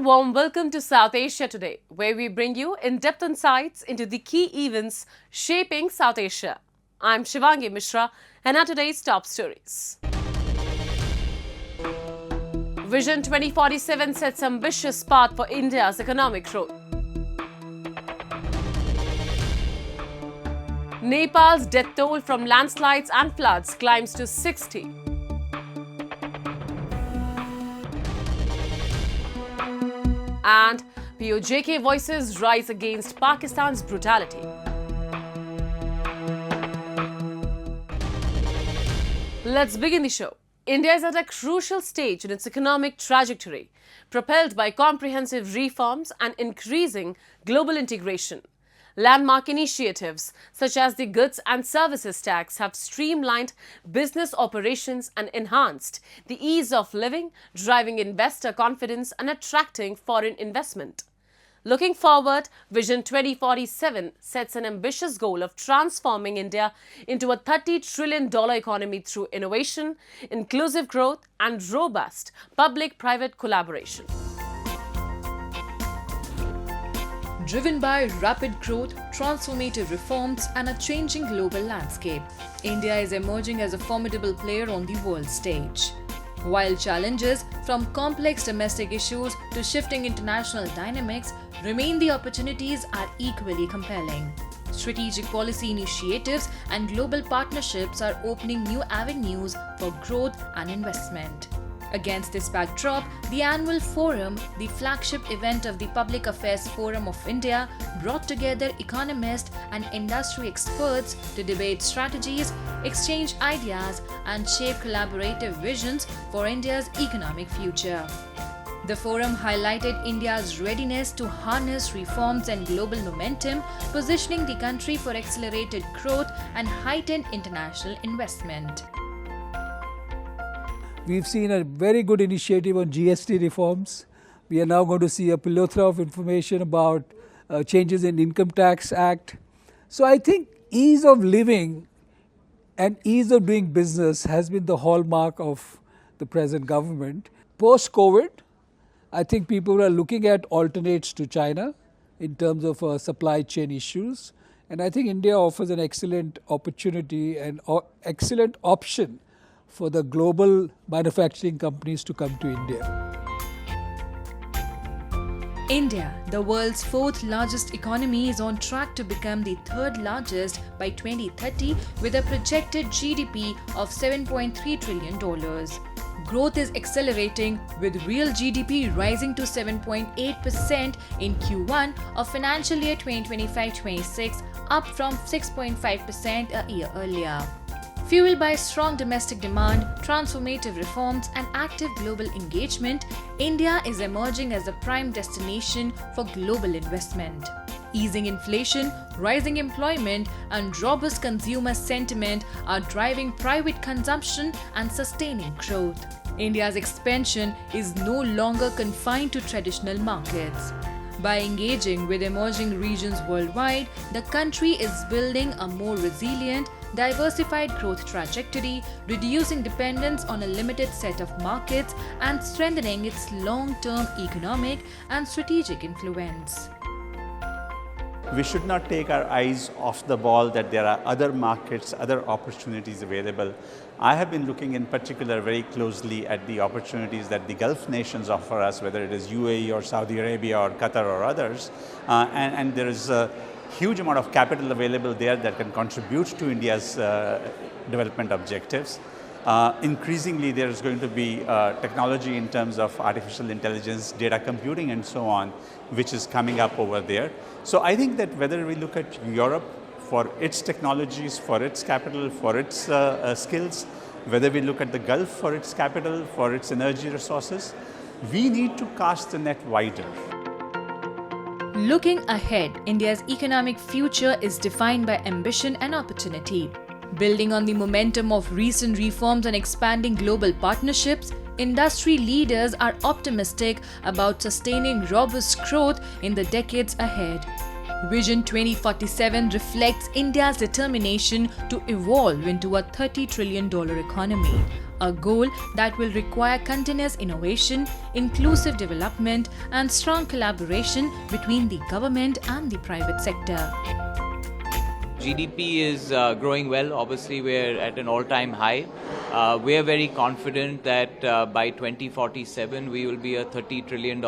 warm welcome to South Asia Today, where we bring you in-depth insights into the key events shaping South Asia. I'm Shivangi Mishra, and are today's top stories. Vision 2047 sets ambitious path for India's economic growth. Nepal's death toll from landslides and floods climbs to 60. And POJK voices rise against Pakistan's brutality. Let's begin the show. India is at a crucial stage in its economic trajectory, propelled by comprehensive reforms and increasing global integration. Landmark initiatives such as the Goods and Services Tax have streamlined business operations and enhanced the ease of living, driving investor confidence and attracting foreign investment. Looking forward, Vision 2047 sets an ambitious goal of transforming India into a $30 trillion economy through innovation, inclusive growth, and robust public-private collaboration. Driven by rapid growth, transformative reforms, and a changing global landscape, India is emerging as a formidable player on the world stage. While challenges from complex domestic issues to shifting international dynamics remain, the opportunities are equally compelling. Strategic policy initiatives and global partnerships are opening new avenues for growth and investment. Against this backdrop, the annual forum, the flagship event of the Public Affairs Forum of India, brought together economists and industry experts to debate strategies, exchange ideas, and shape collaborative visions for India's economic future. The forum highlighted India's readiness to harness reforms and global momentum, positioning the country for accelerated growth and heightened international investment. We've seen a very good initiative on GST reforms. We are now going to see a plethora of information about changes in Income Tax Act. So I think ease of living and ease of doing business has been the hallmark of the present government. Post-COVID, I think people are looking at alternates to China in terms of supply chain issues. And I think India offers an excellent opportunity and excellent option for the global manufacturing companies to come to India. India, the world's fourth largest economy, is on track to become the third largest by 2030 with a projected GDP of $7.3 trillion. Growth is accelerating, with real GDP rising to 7.8% in Q1 of financial year 2025-26, up from 6.5% a year earlier. Fueled by strong domestic demand, transformative reforms, and active global engagement, India is emerging as a prime destination for global investment. Easing inflation, rising employment, and robust consumer sentiment are driving private consumption and sustaining growth. India's expansion is no longer confined to traditional markets. By engaging with emerging regions worldwide, the country is building a more resilient, diversified growth trajectory, reducing dependence on a limited set of markets and strengthening its long-term economic and strategic influence. We should not take our eyes off the ball that there are other markets, other opportunities available. I have been looking in particular very closely at the opportunities that the Gulf nations offer us, whether it is UAE or Saudi Arabia or Qatar or others, and there is a huge amount of capital available there that can contribute to India's development objectives. Increasingly, there is going to be technology in terms of artificial intelligence, data computing, and so on, which is coming up over there. So I think that whether we look at Europe for its technologies, for its capital, for its skills, whether we look at the Gulf for its capital, for its energy resources, we need to cast the net wider. Looking ahead, India's economic future is defined by ambition and opportunity. Building on the momentum of recent reforms and expanding global partnerships, industry leaders are optimistic about sustaining robust growth in the decades ahead. Vision 2047 reflects India's determination to evolve into a $30 trillion economy, a goal that will require continuous innovation, inclusive development, and strong collaboration between the government and the private sector. GDP is growing well. Obviously, we're at an all-time high. We're very confident that by 2047, we will be a $30 trillion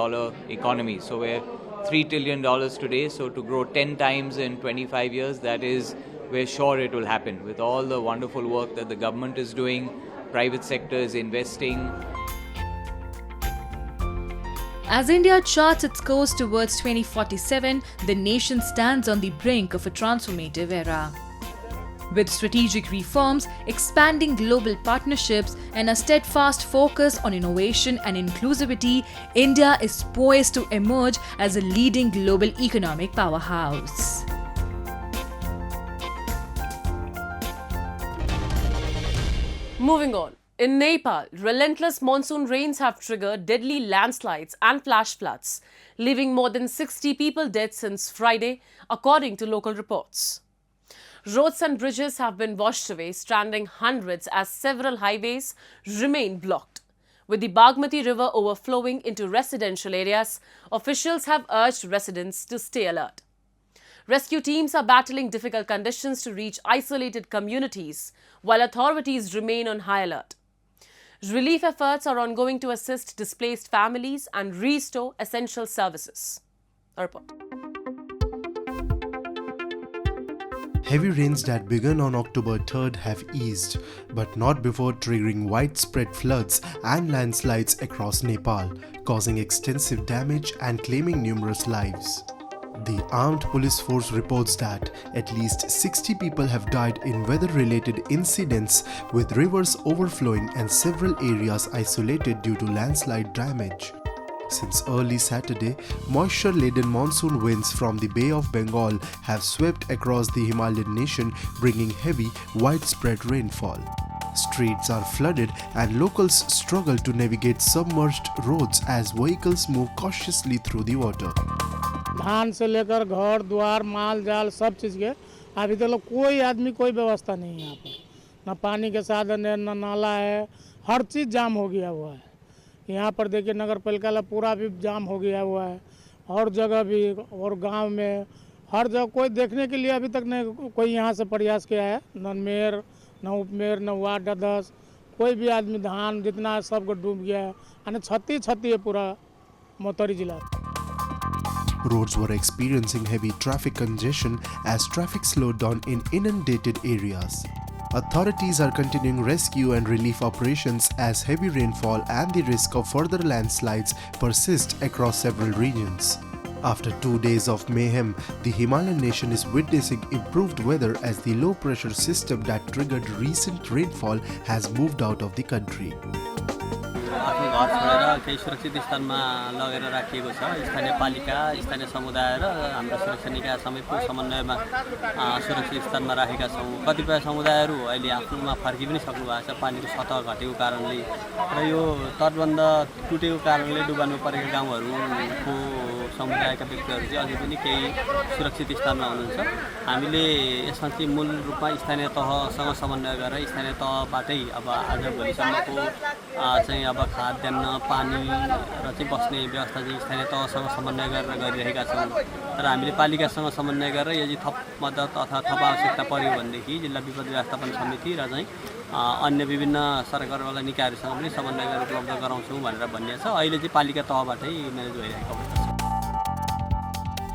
economy. So we're $3 trillion today. So to grow 10 times in 25 years, we're sure it will happen. With all the wonderful work that the government is doing, private sector is investing. As India charts its course towards 2047, the nation stands on the brink of a transformative era. With strategic reforms, expanding global partnerships, and a steadfast focus on innovation and inclusivity, India is poised to emerge as a leading global economic powerhouse. Moving on. In Nepal, relentless monsoon rains have triggered deadly landslides and flash floods, leaving more than 60 people dead since Friday, according to local reports. Roads and bridges have been washed away, stranding hundreds as several highways remain blocked. With the Bagmati River overflowing into residential areas, officials have urged residents to stay alert. Rescue teams are battling difficult conditions to reach isolated communities, while authorities remain on high alert. Relief efforts are ongoing to assist displaced families and restore essential services. A report. Heavy rains that began on October 3rd have eased, but not before triggering widespread floods and landslides across Nepal, causing extensive damage and claiming numerous lives. The armed police force reports that at least 60 people have died in weather-related incidents, with rivers overflowing and several areas isolated due to landslide damage. Since early Saturday, moisture-laden monsoon winds from the Bay of Bengal have swept across the Himalayan nation, bringing heavy, widespread rainfall. Streets are flooded and locals struggle to navigate submerged roads as vehicles move cautiously through the water. धान से लेकर घर द्वार माल जाल सब चीज़ के अभी तक कोई आदमी कोई व्यवस्था नहीं है यहाँ पर, न पानी के साधन है, न नाला है, हर चीज़ जाम हो गया हुआ है। यहाँ पर देखिए नगर पालिका ला पूरा भी जाम हो गया हुआ है, और जगह भी और गांव में हर जगह कोई देखने के लिए अभी तक नहीं कोई यहाँ से प्रयास किया है, न मेयर न उपमेयर न वार्ड अध्यक्ष कोई भी आदमी। धान जितना सबको डूब गया है, यानी क्षति है पूरा मोतरी जिला। Roads were experiencing heavy traffic congestion as traffic slowed down in inundated areas. Authorities are continuing rescue and relief operations as heavy rainfall and the risk of further landslides persist across several regions. After 2 days of mayhem, the Himalayan nation is witnessing improved weather as the low-pressure system that triggered recent rainfall has moved out of the country. आफ्नो घर छोडेर केही सुरक्षित स्थानमा लगेर राखिएको छ। स्थानीय पालिका, स्थानीय समुदाय र हाम्रो सुरक्षा निकाय सबैको समन्वयमा सुरक्षित स्थानमा राखेका छौँ। कतिपय समुदायहरू अहिले आफ्नोमा फर्कि पनि सक्नु भएको छ पानीको सतह घटेको कारणले, र यो तटबन्ध टुटेको कारणले डुबानमा परेका गाउँहरूको समुदायका व्यक्तिहरू चाहिँ अझै पनि केही सुरक्षित स्थानमा हुनुहुन्छ। हामीले यसमा चाहिँ मूल रूपमा स्थानीय तहसँग समन्वय गरेर स्थानीय तहबाटै अब आज भोलिसम्मको चाहिँ अब खाद्यान्न पानी र चाहिँ बस्ने व्यवस्था चाहिँ स्थानीय तहसँग समन्वय गरेर गरिरहेका छौँ। तर हामीले पालिकासँग समन्वय गरेर यदि थप मद्दत अथवा थप आवश्यकता पर्यो भनेदेखि जिल्ला विपद व्यवस्थापन समिति र चाहिँ अन्य विभिन्न सरकारवाला निकायहरूसँग पनि समन्वय गरेर उपलब्ध गराउँछौँ भनेर भनिएको छ। अहिले चाहिँ पालिका तहबाटै म्यानेज भइरहेको अवस्था छ।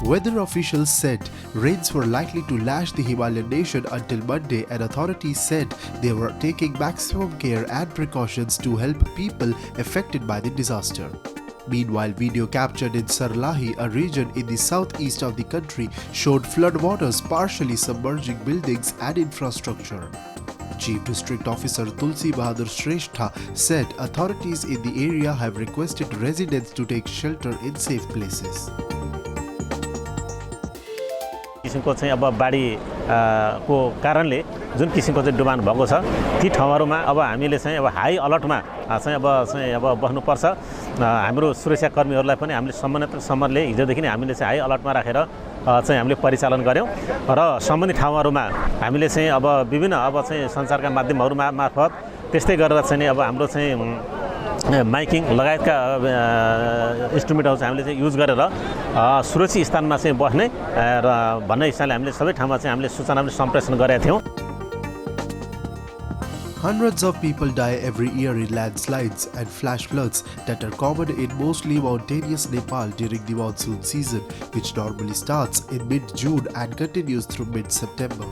Weather officials said rains were likely to lash the Himalayan nation until Monday, and authorities said they were taking maximum care and precautions to help people affected by the disaster. Meanwhile, video captured in Sarlahi, a region in the southeast of the country, showed floodwaters partially submerging buildings and infrastructure. Chief District Officer Tulsi Bahadur Shrestha said authorities in the area have requested residents to take shelter in safe places. किसिमको चाहिँ अब बाढी को कारणले जुन किसिमको चाहिँ डुबान भएको छ ती ठाउँहरुमा अब हामीले चाहिँ अब हाई अलर्टमा चाहिँ अब बस्नुपर्छ। हाम्रो सुरक्षाकर्मीहरुलाई पनि हामीले सम्बन्धित हिजोदेखि नै हामीले चाहिँ हाई अलर्टमा राखेर चाहिँ हामीले परिचालन गर्यौं र सम्बन्धित ठाउँहरुमा हामीले चाहिँ अब विभिन्न अब चाहिँ सञ्चारका माध्यमहरु मार्फत त्यस्तै गरेर चाहिँ अब हाम्रो चाहिँ माइकिङ लगायतका इन्स्ट्रुमेन्टहरू चाहिँ हामीले चाहिँ युज गरेर सुरक्षित स्थानमा चाहिँ बस्ने र भन्ने हिसाबले हामीले सबै ठाउँमा चाहिँ हामीले सूचना पनि सम्प्रेषण गरेका थियौँ। Hundreds of people die every year in landslides and flash floods that are common in mostly mountainous Nepal during the monsoon season, which normally starts in mid-June and continues through mid-September.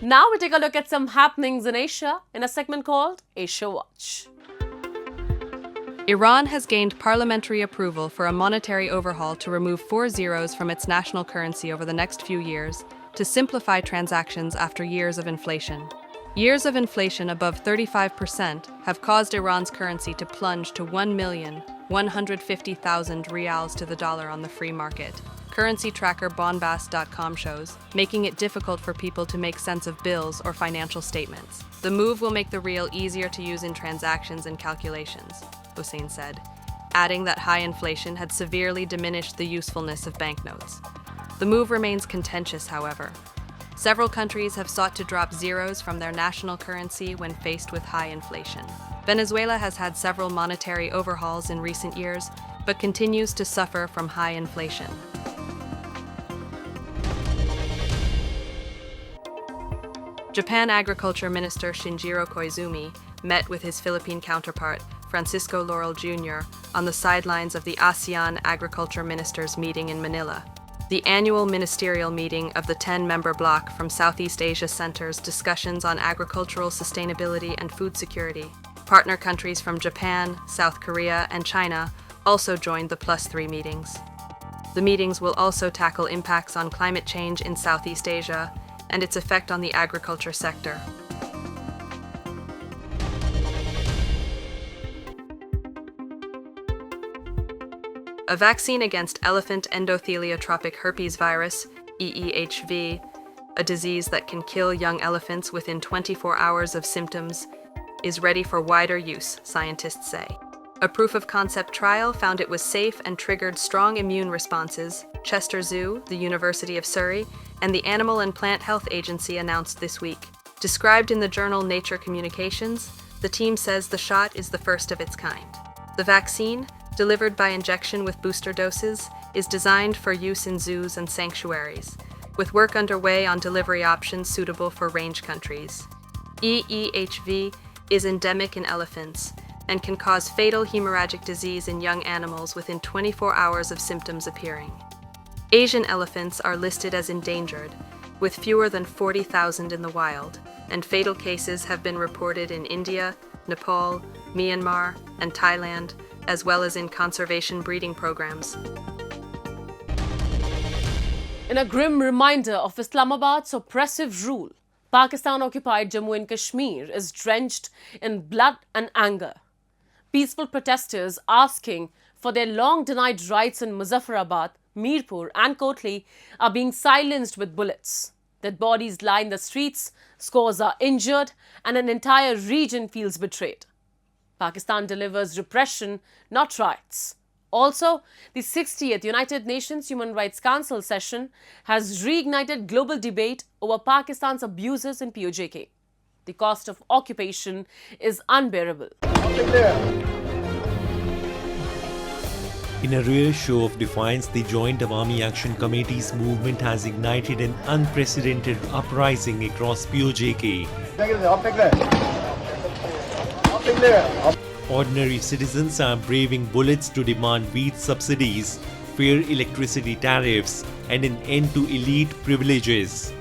Now we take a look at some happenings in Asia in a segment called Asia Watch. Iran has gained parliamentary approval for a monetary overhaul to remove 4 zeros from its national currency over the next few years to simplify transactions after years of inflation. Years of inflation above 35% have caused Iran's currency to plunge to 1,150,000 rials to the dollar on the free market. Currency tracker Bombast.com shows, making it difficult for people to make sense of bills or financial statements. The move will make the rial easier to use in transactions and calculations, Hussein said, adding that high inflation had severely diminished the usefulness of banknotes. The move remains contentious, however. Several countries have sought to drop zeros from their national currency when faced with high inflation. Venezuela has had several monetary overhauls in recent years, but continues to suffer from high inflation. Japan Agriculture Minister Shinjiro Koizumi met with his Philippine counterpart, Francisco Laurel Jr., on the sidelines of the ASEAN Agriculture Ministers meeting in Manila. The annual ministerial meeting of the 10-member bloc from Southeast Asia centers discussions on agricultural sustainability and food security. Partner countries from Japan, South Korea, and China also joined the +3 meetings. The meetings will also tackle impacts on climate change in Southeast Asia and its effect on the agriculture sector. A vaccine against elephant endotheliotrophic herpes virus, EEHV, a disease that can kill young elephants within 24 hours of symptoms, is ready for wider use, scientists say. A proof-of-concept trial found it was safe and triggered strong immune responses, Chester Zoo, the University of Surrey, and the Animal and Plant Health Agency announced this week. Described in the journal Nature Communications, the team says the shot is the first of its kind. The vaccine, delivered by injection with booster doses, is designed for use in zoos and sanctuaries, with work underway on delivery options suitable for range countries. EEHV is endemic in elephants and can cause fatal hemorrhagic disease in young animals within 24 hours of symptoms appearing. Asian elephants are listed as endangered, with fewer than 40,000 in the wild, and fatal cases have been reported in India, Nepal, Myanmar, and Thailand, as well as in conservation breeding programs. In a grim reminder of Islamabad's oppressive rule, Pakistan-occupied Jammu and Kashmir is drenched in blood and anger. Peaceful protesters asking for their long-denied rights in Muzaffarabad, Mirpur and Kotli are being silenced with bullets. Dead bodies line the streets, scores are injured, and an entire region feels betrayed. Pakistan delivers repression, not rights. Also, the 60th United Nations Human Rights Council session has reignited global debate over Pakistan's abuses in POJK. The cost of occupation is unbearable. In a rare show of defiance, the Joint Awami Action Committee's movement has ignited an unprecedented uprising across POJK. Ordinary citizens are braving bullets to demand wheat subsidies, fair electricity tariffs, and an end to elite privileges.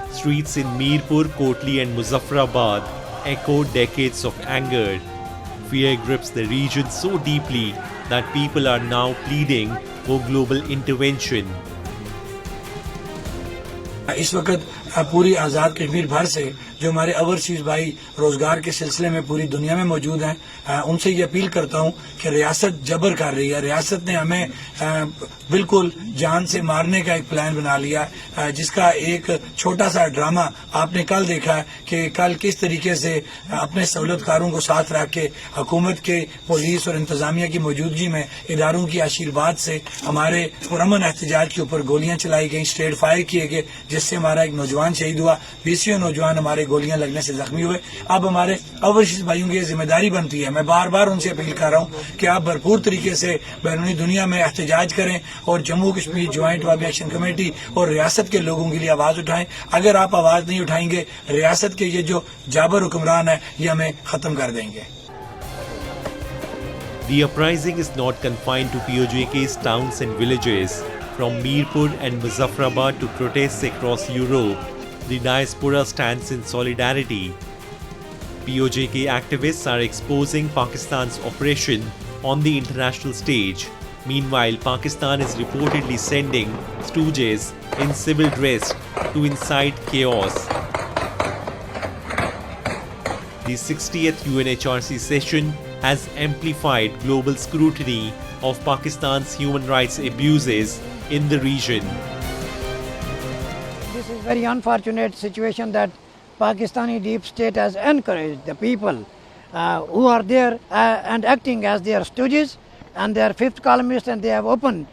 Streets in Mirpur, Kotli, and Muzaffarabad echo decades of anger. Fear grips the region so deeply that people are now pleading for global intervention. इस वक्त पूरी आज़ाद कश्मीर भर से जो हमारे overseas भाई रोजगार के सिलसिले में पूरी दुनिया में मौजूद हैं, उनसे ये अपील करता हूँ कि रियासत जबर कर रही है। रियासत ने हमें बिल्कुल जान से मारने का एक प्लान बना लिया है, जिसका एक छोटा सा ड्रामा आपने कल देखा है कि कल किस तरीके से अपने सहूलतकारों को साथ रख के हुकूमत के पुलिस और इंतजामिया की मौजूदगी में इदारों की आशीर्वाद से हमारे पुरअमन एहतजाज के ऊपर गोलियां चलाई गई, स्ट्रेट फायर किए गए, जिससे हमारा एक नौजवान शहीद हुआ, 20 नौजवान हमारे गोलियां लगने से जख्मी हुए। अब हमारे ओवरसीज भाइयों की जिम्मेदारी बनती है, मैं बार बार उनसे अपील कर रहा हूँ कि आप भरपूर तरीके से बैरूनी दुनिया में एहतजाज करें और Jammu Kashmir joint वाबी action committee और रियासत के लोगों के लिए आवाज उठाएं। अगर आप आवाज नहीं उठाएंगे, रियासत के ये जो जाबर हुक्मरान है ये हमें खत्म कर देंगे। The uprising is not confined to POJK's towns and villages. From Mirpur and Muzaffarabad to protests across Europe, the diaspora stands in solidarity. POJK activists are exposing Pakistan's oppression on the international stage. Meanwhile, Pakistan is reportedly sending stooges in civil dress to incite chaos. The 60th UNHRC session has amplified global scrutiny of Pakistan's human rights abuses in the region. This is very unfortunate situation that Pakistani deep state has encouraged the people who are there and acting as their stooges and their fifth columnists, and they have opened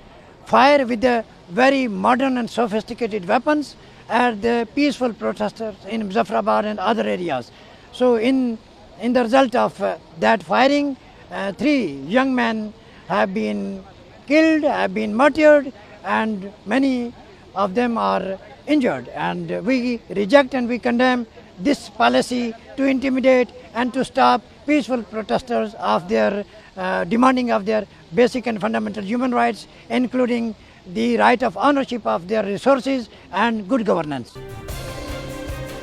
fire with the very modern and sophisticated weapons at the peaceful protesters in Muzaffarabad and other areas. So in the result of that firing, 3 young men have been killed, have been martyred, and many of them are injured. And we reject and we condemn this policy to intimidate and to stop peaceful protesters of their demanding of their basic and fundamental human rights, including the right of ownership of their resources and good governance.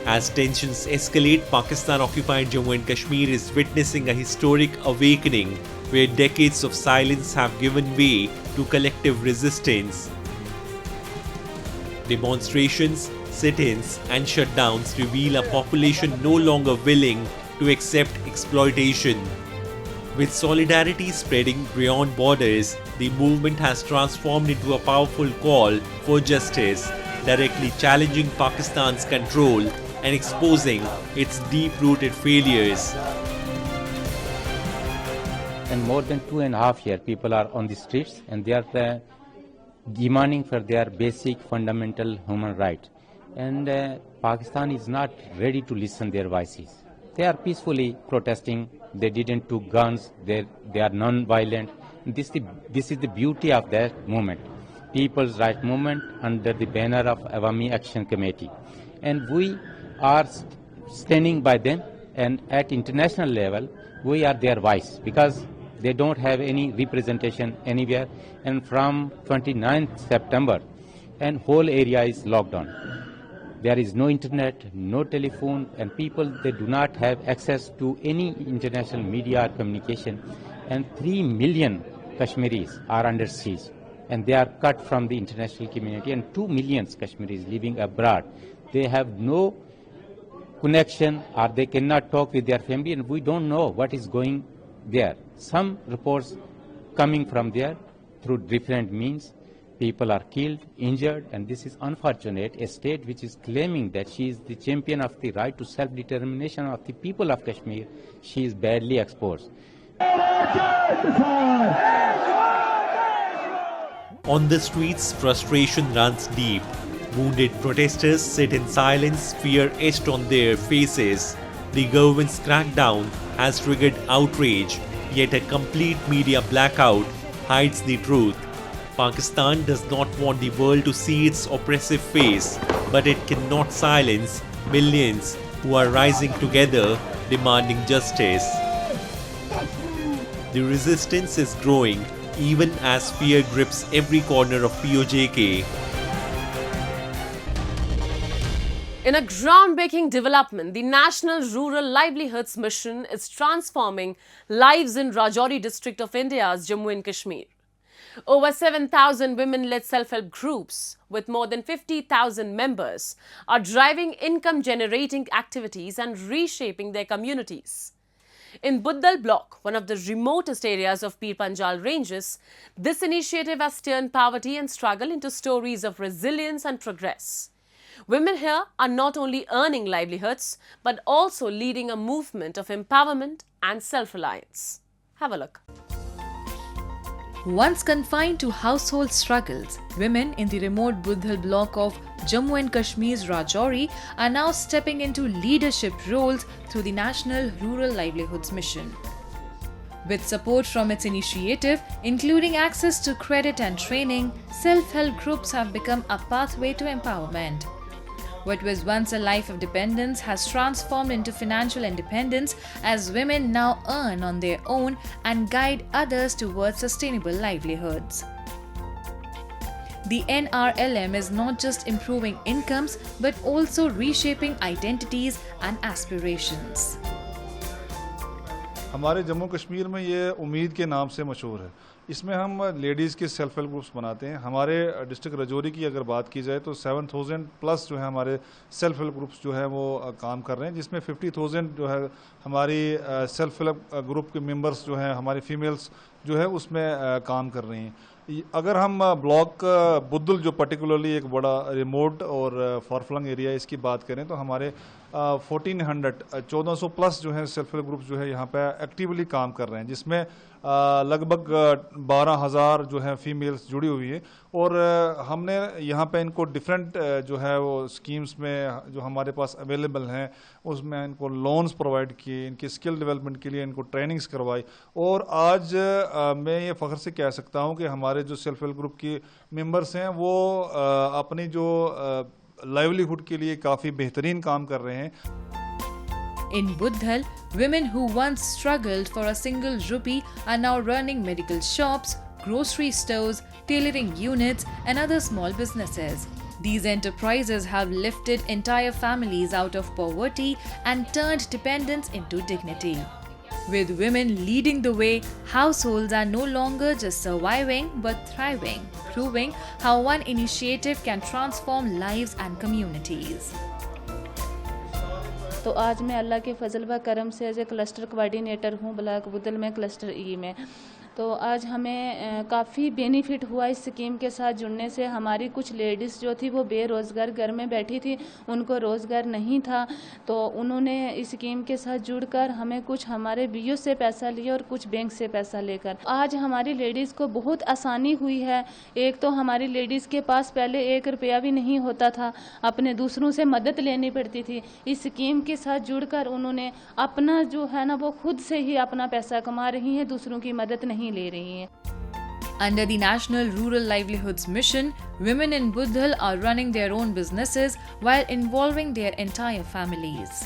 As tensions escalate, Pakistan-occupied Jammu and Kashmir is witnessing a historic awakening where decades of silence have given way to collective resistance. Demonstrations, sit-ins and shutdowns reveal a population no longer willing to accept exploitation. With solidarity spreading beyond borders, the movement has transformed into a powerful call for justice, directly challenging Pakistan's control and exposing its deep-rooted failures. And more than 2.5 years, people are on the streets and they are demanding for their basic fundamental human right. And Pakistan is not ready to listen their voices. They are peacefully protesting. They didn't took guns. They are non-violent. This is the beauty of that movement, People's Right Movement under the banner of Awami Action Committee. And we are standing by them, and at international level we are their voice because they don't have any representation anywhere. And from 29th September and whole area is locked down. There is no internet, no telephone, and people, they do not have access to any international media or communication. And 3 million Kashmiris are under siege and they are cut from the international community, and 2 million Kashmiris living abroad. They have no connection or they cannot talk with their family, and we don't know what is going there. Some reports coming from there through different means. People are killed, injured, and this is unfortunate. A state which is claiming that she is the champion of the right to self-determination of the people of Kashmir, she is badly exposed. On the streets, frustration runs deep. Wounded protesters sit in silence, fear etched on their faces. The government's crackdown has triggered outrage, yet a complete media blackout hides the truth. Pakistan does not want the world to see its oppressive face, but it cannot silence millions who are rising together demanding justice. The resistance is growing even as fear grips every corner of POJK. In a groundbreaking development, the National Rural Livelihoods Mission is transforming lives in Rajouri district of India's Jammu and Kashmir. Over 7,000 women-led self-help groups with more than 50,000 members are driving income-generating activities and reshaping their communities. In Buddhal block, one of the remotest areas of Pir Panjal ranges, this initiative has turned poverty and struggle into stories of resilience and progress. Women here are not only earning livelihoods, but also leading a movement of empowerment and self-reliance. Have a look. Once confined to household struggles, women in the remote Buddhal block of Jammu and Kashmir's Rajouri are now stepping into leadership roles through the National Rural Livelihoods Mission. With support from its initiative, including access to credit and training, self-help groups have become a pathway to empowerment. What was once a life of dependence has transformed into financial independence as women now earn on their own and guide others towards sustainable livelihoods. The NRLM is not just improving incomes but also reshaping identities and aspirations. हमारे जम्मू कश्मीर में ये उम्मीद के नाम से मशहूर है। इसमें हम लेडीज़ के सेल्फ हेल्प ग्रुप्स बनाते हैं। हमारे डिस्ट्रिक्ट रजौरी की अगर बात की जाए तो 7,000 प्लस जो है हमारे सेल्फ हेल्प ग्रुप्स जो है वो काम कर रहे हैं, जिसमें 50,000 जो है हमारी सेल्फ हेल्प ग्रुप के मेंबर्स जो हैं हमारी फीमेल्स जो है उसमें काम कर रही हैं। अगर हम ब्लॉक बुद्दुल जो पर्टिकुलरली एक बड़ा रिमोट और फारफ्लंग एरिया इसकी बात करें तो हमारे 1400 प्लस जो है सेल्फ हेल्प ग्रुप जो है यहाँ पे एक्टिवली काम कर रहे हैं, जिसमें लगभग 12,000 जो है फीमेल्स जुड़ी हुई है। और हमने यहाँ पे इनको डिफरेंट जो है वो स्कीम्स में जो हमारे पास अवेलेबल हैं उसमें इनको लोन्स प्रोवाइड किए, इनकी स्किल डेवलपमेंट के लिए इनको ट्रेनिंग्स करवाई। और आज मैं ये फ़ख्र से कह सकता हूँ कि हमारे जो सेल्फ हेल्प ग्रुप की मेंबर्स हैं वो अपनी जो लाइवलीहुड के लिए काफ़ी बेहतरीन काम कर रहे हैं। In Buddhal, women who once struggled for a single rupee are now running medical shops, grocery stores, tailoring units, and other small businesses. These enterprises have lifted entire families out of poverty and turned dependence into dignity. With women leading the way, households are no longer just surviving but thriving, proving how one initiative can transform lives and communities. तो आज मैं अल्लाह के फजल व करम से as a cluster coordinator हूँ block Budhal में cluster ई में। तो आज हमें काफ़ी बेनिफिट हुआ इस स्कीम के साथ जुड़ने से। हमारी कुछ लेडीज़ जो थी वो बेरोज़गार घर में बैठी थी, उनको रोज़गार नहीं था, तो उन्होंने इस स्कीम के साथ जुड़कर हमें कुछ हमारे बीओ से पैसा लिया और कुछ बैंक से पैसा लेकर आज हमारी लेडीज़ को बहुत आसानी हुई है। एक तो हमारी लेडीज़ के पास पहले 1 रुपया भी नहीं होता था, अपने दूसरों से मदद लेनी पड़ती थी। इस स्कीम के साथ जुड़कर उन्होंने अपना जो है ना वो खुद से ही अपना पैसा कमा रही हैं, दूसरों की मदद नहीं ले रही हैं। Under the National Rural Livelihoods Mission, women in Buddhal are running their own businesses while involving their entire families.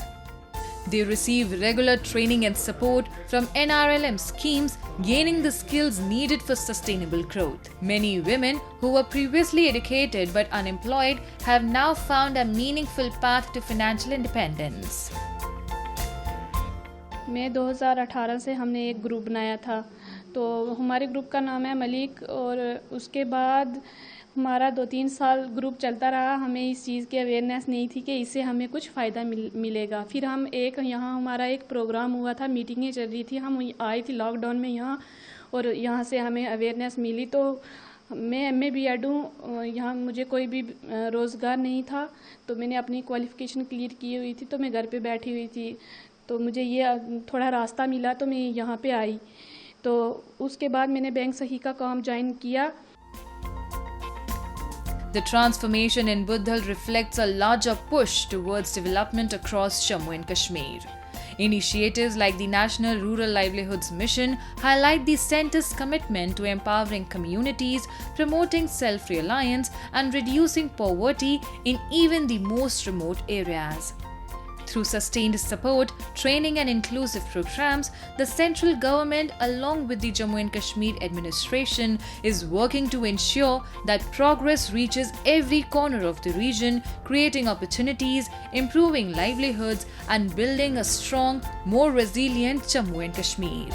They receive regular training and support from NRLM schemes, gaining the skills needed for sustainable growth. Many women who were previously educated but unemployed have now found a meaningful path to financial independence. मैं 2018 से हमने एक group बनाया था, तो हमारे group का नाम है मलिक। और उसके बाद हमारा 2-3 साल ग्रुप चलता रहा। हमें इस चीज़ की अवेयरनेस नहीं थी कि इससे हमें कुछ फ़ायदा मिलेगा। फिर हम यहाँ हमारा एक प्रोग्राम हुआ था, मीटिंगें चल रही थी, हम आए थे लॉकडाउन में यहाँ, और यहाँ से हमें अवेयरनेस मिली। तो मैं MA B.Ed हूँ, यहाँ मुझे कोई भी रोज़गार नहीं था, तो मैंने अपनी क्वालिफ़िकेशन क्लियर की हुई थी, तो मैं घर पे बैठी हुई थी, तो मुझे ये थोड़ा रास्ता मिला तो मैं यहाँ पे आई। तो उसके बाद मैंने बैंक सही का काम ज्वाइन किया। The transformation in Buddhal reflects a larger push towards development across Jammu and Kashmir. Initiatives like the National Rural Livelihoods Mission highlight the centre's commitment to empowering communities, promoting self-reliance, and reducing poverty in even the most remote areas. Through sustained support, training and inclusive programs, the central government along with the Jammu and Kashmir administration is working to ensure that progress reaches every corner of the region, creating opportunities, improving livelihoods and building a strong, more resilient Jammu and Kashmir.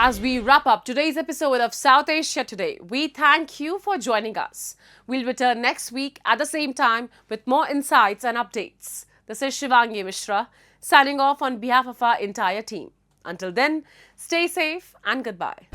As we wrap up today's episode of South Asia Today, we thank you for joining us. We'll return next week at the same time with more insights and updates. This is Shivangi Mishra, signing off on behalf of our entire team. Until then, stay safe and goodbye.